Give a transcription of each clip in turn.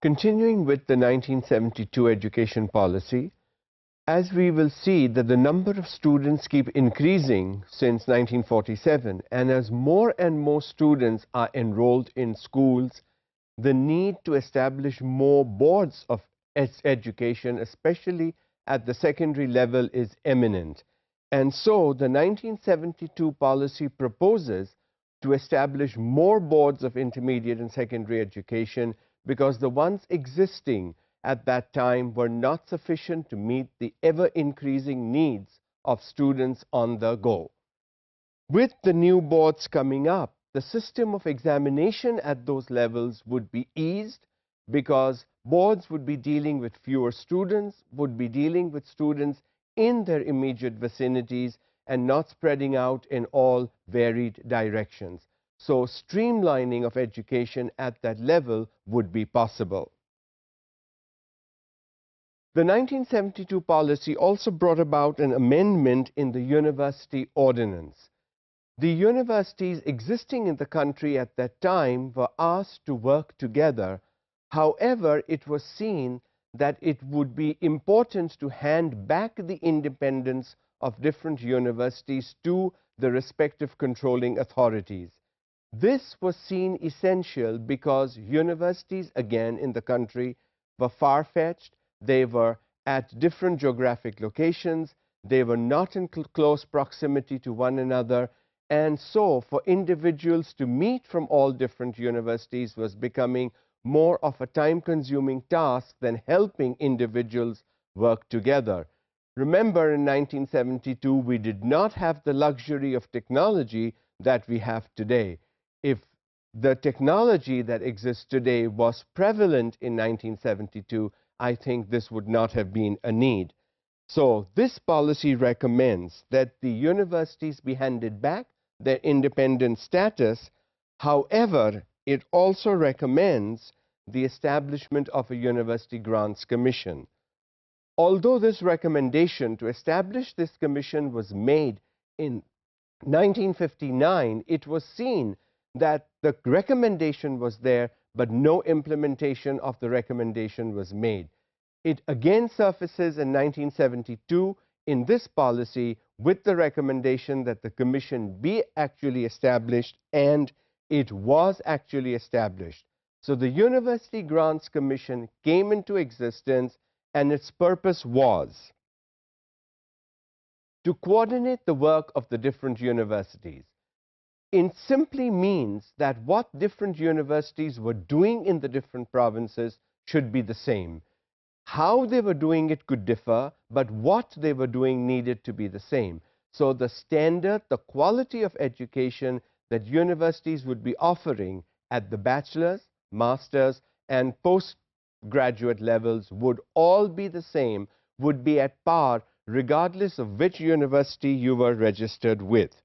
Continuing with the 1972 education policy, as we will see that the number of students keep increasing since 1947, and as more and more students are enrolled in schools, the need to establish more boards of education, especially at the secondary level, is imminent. And so the 1972 policy proposes to establish more boards of intermediate and secondary education because the ones existing at that time were not sufficient to meet the ever-increasing needs of students on the go. With the new boards coming up, the system of examination at those levels would be eased because boards would be dealing with fewer students, would be dealing with students in their immediate vicinities and not spreading out in all varied directions. So streamlining of education at that level would be possible. The 1972 policy also brought about an amendment in the University Ordinance. The universities existing in the country at that time were asked to work together. However, it was seen that it would be important to hand back the independence of different universities to the respective controlling authorities. This was seen essential because universities again in the country were far-fetched, they were at different geographic locations, they were not in close proximity to one another, and so for individuals to meet from all different universities was becoming more of a time-consuming task than helping individuals work together. Remember, in 1972, we did not have the luxury of technology that we have today. If the technology that exists today was prevalent in 1972, I think this would not have been a need. So this policy recommends that the universities be handed back their independent status. However, it also recommends the establishment of a University Grants Commission. Although this recommendation to establish this commission was made in 1959, it was seen that the recommendation was there, but no implementation of the recommendation was made. It again surfaces in 1972 in this policy with the recommendation that the commission be actually established, and it was actually established. So the University Grants Commission came into existence, and its purpose was to coordinate the work of the different universities. It simply means that what different universities were doing in the different provinces should be the same. How they were doing it could differ, but what they were doing needed to be the same. So the standard, the quality of education that universities would be offering at the bachelor's, master's, and postgraduate levels would all be the same, would be at par regardless of which university you were registered with.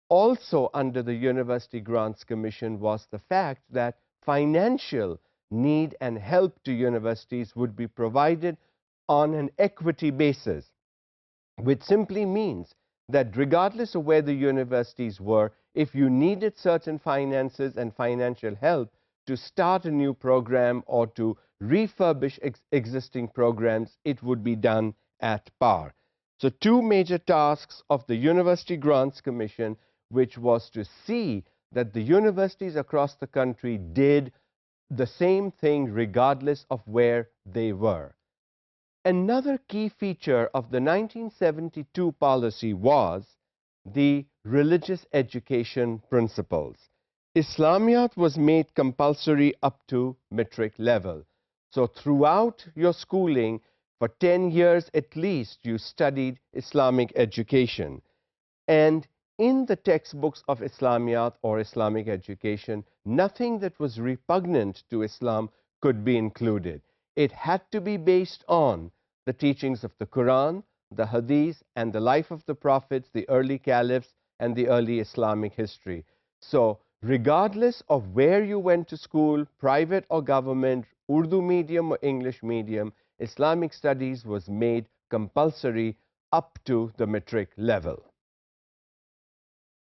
Also under the University Grants Commission was the fact that financial need and help to universities would be provided on an equity basis, which simply means that regardless of where the universities were, if you needed certain finances and financial help to start a new program or to refurbish existing programs, it would be done at par. So two major tasks of the University Grants Commission, which was to see that the universities across the country did the same thing regardless of where they were. Another key feature of the 1972 policy was the religious education principles. Islamiyat was made compulsory up to matric level. So throughout your schooling, for 10 years at least, you studied Islamic education. And in the textbooks of Islamiyat or Islamic education, nothing that was repugnant to Islam could be included. It had to be based on the teachings of the Quran, the Hadith, and the life of the prophets, the early caliphs, and the early Islamic history. So, regardless of where you went to school, private or government, Urdu medium or English medium, Islamic studies was made compulsory up to the matric level.